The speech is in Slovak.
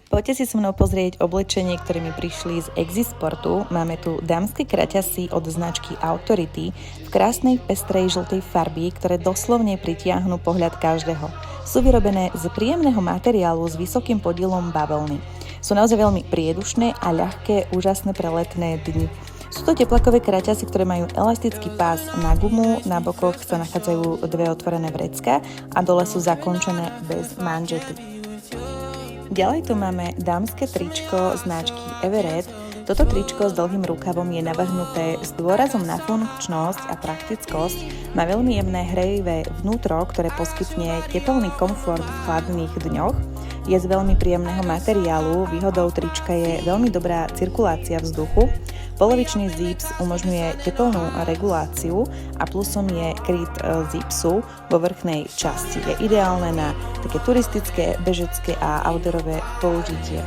Poďte si so mnou pozrieť oblečenie, ktoré mi prišli z Exisportu. Máme tu dámske kraťasy od značky Authority v krásnej pestrej žltej farby, ktoré doslovne pritiahnu pohľad každého. Sú vyrobené z príjemného materiálu s vysokým podielom bavlny. Sú naozaj veľmi priedušné a ľahké, úžasné pre letné dni. Sú to teplakové kraťasy, ktoré majú elastický pás na gumu, na bokoch sa nachádzajú dve otvorené vrecká a dole sú zakončené bez manžety. Ďalej tu máme dámske tričko značky Everett. Toto tričko s dlhým rukavom je navrhnuté s dôrazom na funkčnosť a praktickosť. Má veľmi jemné hrejivé vnútro, ktoré poskytne teplný komfort v chladných dňoch. Je z veľmi príjemného materiálu, výhodou trička je veľmi dobrá cirkulácia vzduchu. Polovičný zips umožňuje teplnú reguláciu a plusom je kryt zipsu vo vrchnej časti. Je ideálne na také turistické, bežecké a outdoorové použitie.